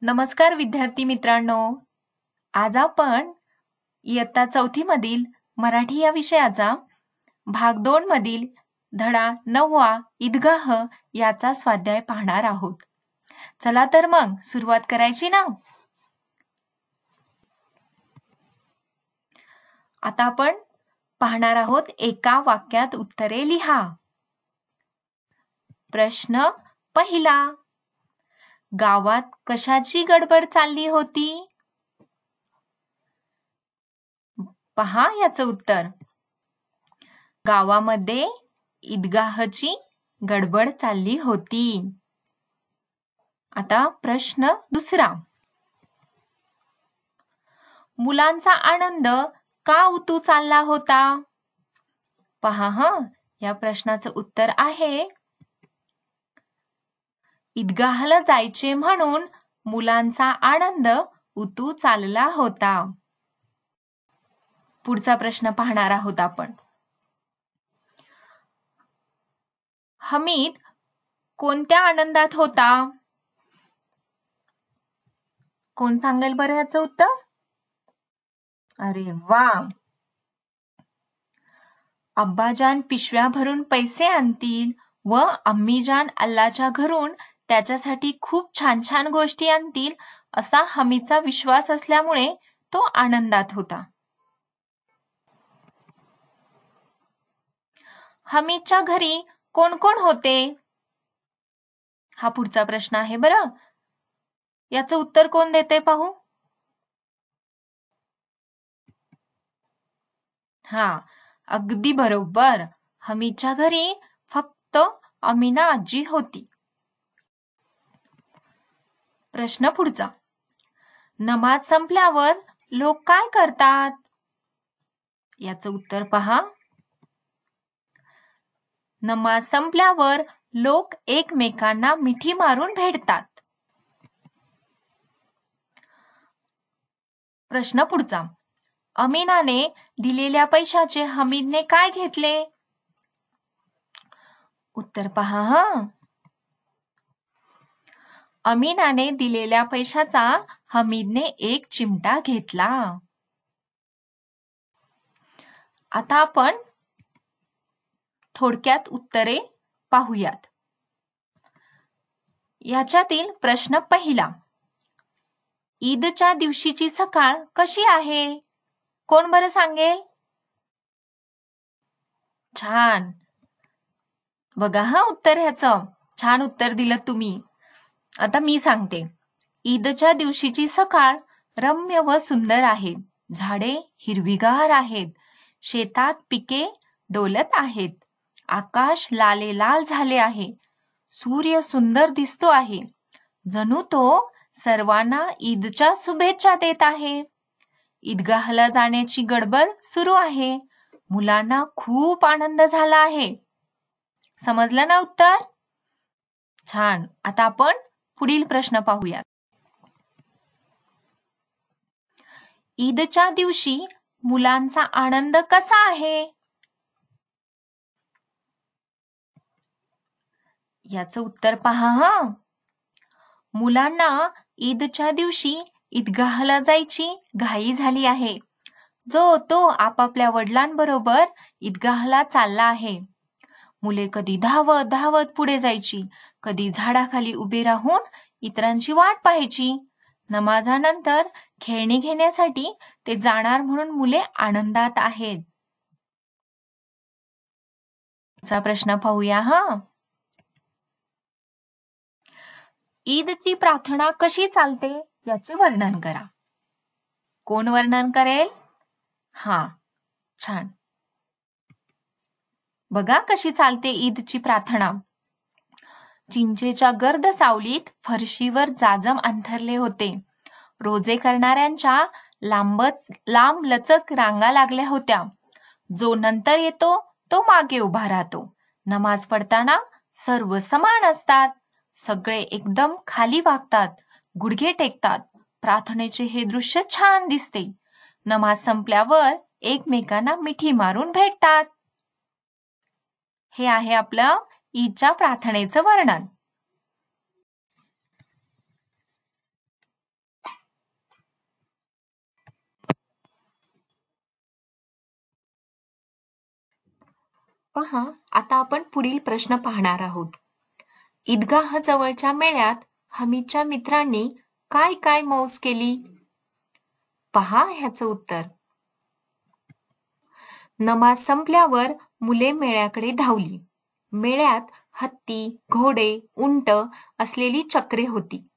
नमस्कार विद्यार्थी मित्रांनो. आज आपण इयत्ता 4थी मधील मराठी या विषयाचा भाग 2 मधील धडा 9वा ईदगाह याचा स्वाध्याय पाहणार आहोत. चला तर मग सुरुवात करायची ना. आता आपण पाहणार आहोत एका वाक्यात उत्तरे लिहा. प्रश्न पहिला. गावात कशाची गडबड चालली होती? पहा याचं उत्तर. गावामध्ये ईदगाहची गडबड चालली होती. आता प्रश्न दुसरा. मुलांचा आनंद का उतू चालला होता? पहा या प्रश्नाचं उत्तर आहे ईदगाहला जायचे म्हणून मुलांचा आनंद उतू चालला होता. पुढचा प्रश्न पाहणार आहोत आपण. हमीद कोणत्या आनंदात होता? कोण सांगेल बरं याचं उत्तर? अरे वा. अब्बाजान पिशव्या भरून पैसे आणतील व अम्मीजान अल्लाच्या घरून त्याच्यासाठी खूप छान छान गोष्टी आणतील असा हमीदचा विश्वास असल्यामुळे तो आनंदात होता. हमीदच्या घरी कोण कोण होते? हा पुढचा प्रश्न आहे बरं. याचं उत्तर कोण देते पाहू? हा, अगदी बरोबर. हमीदच्या घरी फक्त अमीना आजी होती. प्रश्न पुढचा. नमाज संपल्यावर लोक काय करतात? याचं उत्तर पहा. नमाज संपल्यावर लोक एकमेकांना मिठी मारून भेटतात. प्रश्न पुढचा. अमीनाने दिलेल्या पैशाचे हमीदने काय घेतले? उत्तर पहा. अमीनाने दिलेल्या पैशाचा हमीदने एक चिमटा घेतला. आता आपण थोडक्यात उत्तरे पाहूयात. याच्यातील प्रश्न पहिला. ईदच्या दिवशीची सकाळ कशी आहे? कोण बरं सांगेल? छान. बघा उत्तर ह्याचं. छान उत्तर दिलं तुम्ही. आता मी सांगते. ईदच्या दिवशीची सकाळ रम्य व सुंदर आहे. झाडे हिरवीगार आहेत. शेतात पिके डोलत आहेत. आकाश लालेलाल झाले आहे. सूर्य सुंदर दिसतो आहे. जणू तो सर्वांना ईदच्या शुभेच्छा देत आहे. ईदगाहला जाण्याची गडबड सुरू आहे. मुलांना खूप आनंद झाला आहे. समजलं ना उत्तर? छान. आता आपण पुढील प्रश्न पाहूयात. ईदच्या दिवशी मुलांचा आनंद कसा आहे? याचं उत्तर पहा. मुलांना ईदच्या दिवशी ईदगाहला जायची घाई झाली आहे. जो तो आपापल्या वडिलांबरोबर ईदगाहला चालला आहे. मुले कधी धावत धावत पुढे जायची, कधी झाडाखाली उभे राहून इतरांची वाट पाहायची. नमाजानंतर खेळणी घेण्यासाठी ते जाणार म्हणून मुले आनंदात आहेत. चा प्रश्न पाहूया. ईदची प्रार्थना कशी चालते याचे वर्णन करा. कोण वर्णन करेल? छान. बघा कशी चालते ईदची प्रार्थना. चिंचेच्या गर्द सावलीत फरशीवर जाजम अंथरले होते. रोजे करणाऱ्यांच्या लांब लचक रांगा लागल्या होत्या. जो नंतर येतो तो मागे उभा राहतो. नमाज पडताना सर्व समान असतात. सगळे एकदम खाली वागतात, गुडघे टेकतात. प्रार्थनेचे हे दृश्य छान दिसते. नमाज संपल्यावर एकमेकांना मिठी मारून भेटतात. हे आहे आपलं ईदच्या प्रार्थनेचं वर्णन. पहा, आता आपण पुढील प्रश्न पाहणार आहोत. ईदगाह जवळच्या मेळ्यात हमीदच्या मित्रांनी काय काय मौज केली? पहा ह्याचं उत्तर. नमाज संपल्यावर मुले मेळ्याकडे धावली. मेळ्यात हत्ती, घोडे, उंट असलेली चक्रे होती.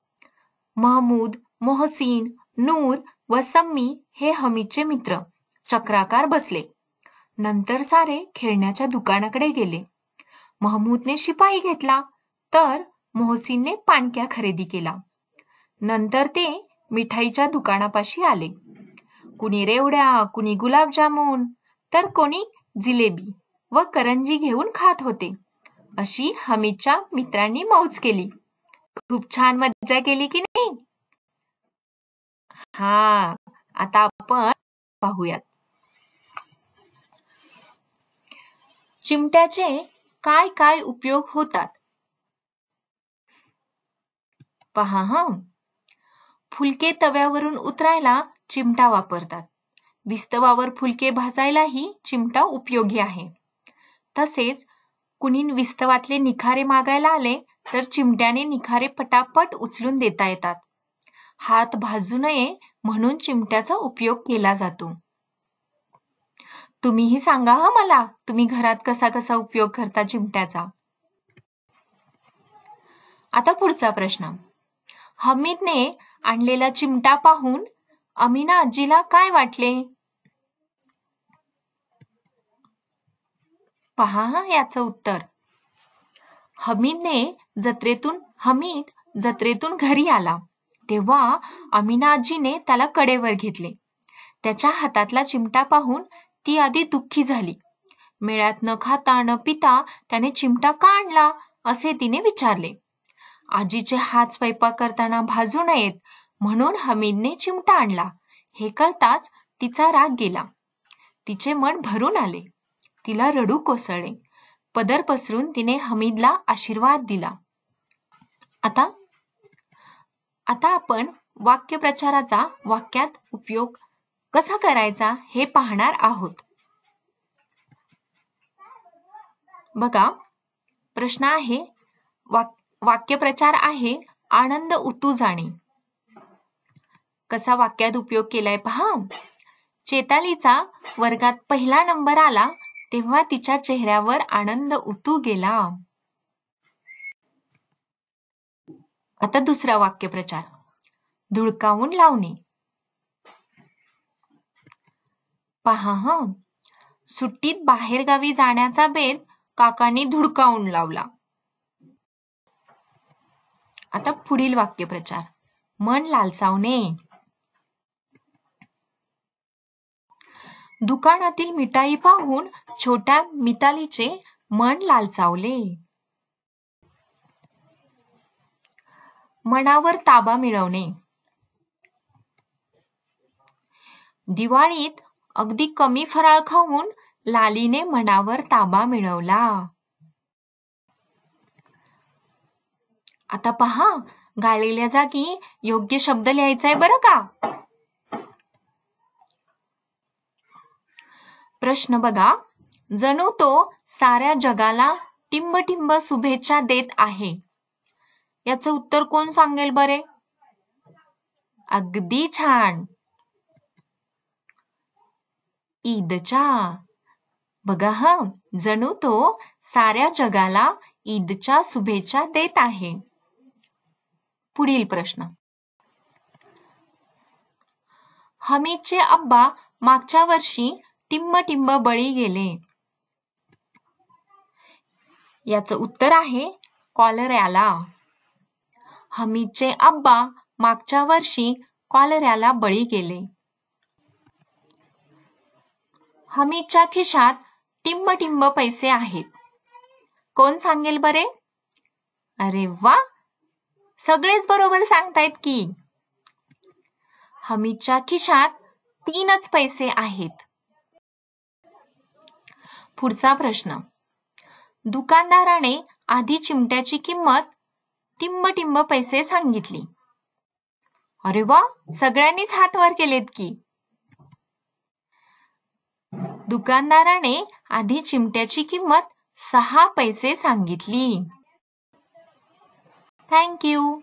महमूद, मोहसीन, नूर व सम्मी हे हमीदचे मित्र चक्राकार बसले. नंतर सारे खेळण्याच्या दुकानाकडे गेले. महमूदने शिपाई घेतला तर मोहसीनने पाणक्या खरेदी केला. नंतर ते मिठाईच्या दुकानापाशी आले. कुणी रेवड्या, कुणी गुलाबजामुन तर कोणी जिलेबी व करंजी घेऊन खात होते. अशी हमीदच्या मित्रांनी मौज केली. खूप छान मज्जा केली की नाही? हा, आता आपण पाहूयात. चिमट्याचे काय काय उपयोग होतात? पहा हं. फुलके तव्यावरून उतरायला चिमटा वापरतात. विस्तवावर फुलके भाजायलाही चिमटा उपयोगी आहे. तसेच कुणी विस्तवातले निखारे मागायला आले तर चिमट्याने निखारे पटापट उचलून देता येतात. हात भाजू नये म्हणून चिमट्याचा उपयोग केला जातो. तुम्हीही सांगा हं मला, तुम्ही घरात कसा कसा उपयोग करता चिमट्याचा. आता पुढचा प्रश्न. हमीदने आणलेला चिमटा पाहून अमीना आजीला काय वाटले? पहा हं याचं उत्तर. हमीद जत्रेतून घरी आला तेव्हा अमीना आजीने त्याला कडेवर घेतले. त्याच्या हातातला चिमटा पाहून ती आधी दुःखी झाली. मेळ्यात न खाता न पिता त्याने चिमटा का आणला असे तिने विचारले. आजीचे हात स्वयंपाक करताना भाजू नयेत म्हणून हमीदने चिमटा आणला हे कळताच तिचा राग गेला. तिचे मन भरून आले. तिला रडू कोसळले. पदर पसरून तिने हमीदला आशीर्वाद दिला. आता आपण वाक्यप्रचाराचा वाक्यात उपयोग कसा करायचा हे पाहणार आहोत. बघा, प्रश्न आहे, वाक्यप्रचार आहे आनंद उतू जाणे. कसा वाक्यात उपयोग केलाय पहा. चेतालीचा वर्गात पहिला नंबर आला तेव्हा तिच्या चेहऱ्यावर आनंद उतू गेला. आता दुसरा वाक्यप्रचार, धुडकावून लावणे. पहा हं, सुट्टीत बाहेरगावी जाण्याचा बेत काकांनी धुडकावून लावला. आता पुढील वाक्यप्रचार, मन लालसावणे. दुकानातील मिठाई पाहून छोट्या मितालीचे मन लालसावले. मनावर ताबा मिळवणे. दिवाळीत अगदी कमी फराळ खाऊन लालीने मनावर ताबा मिळवला. आता पहा, गाळलेल्या जागी योग्य शब्द लिहायचा आहे बरं का. प्रश्न बघा, जणू तो साऱ्या जगाला टिंबटिंब शुभेच्छा देत आहे. याचं उत्तर कोण सांगेल बरे? अगदी छान, ईदच्या. बघा हं, जणू तो साऱ्या जगाला ईदच्या शुभेच्छा देत आहे. पुढील प्रश्न, हमीदचे अब्बा मागच्या वर्षी टिंबटिंब बळी गेले. याचं उत्तर आहे कॉलऱ्याला. हमीदचे अब्बा मागच्या वर्षी कॉलऱ्याला बळी गेले. हमीदच्या खिशात टिंबटिंब पैसे आहेत. कोण सांगेल बरे? अरे वा, सगळेच बरोबर सांगतायत की. हमीदच्या खिशात 3च पैसे आहेत. पुढचा प्रश्न, दुकानदाराने आधी चिमट्याची किंमत टिंबटिंब पैसे सांगितली. अरे वा, सगळ्यांनीच हात वर केलेत की. दुकानदाराने आधी चिमट्याची किंमत 6 पैसे सांगितली. Thank you.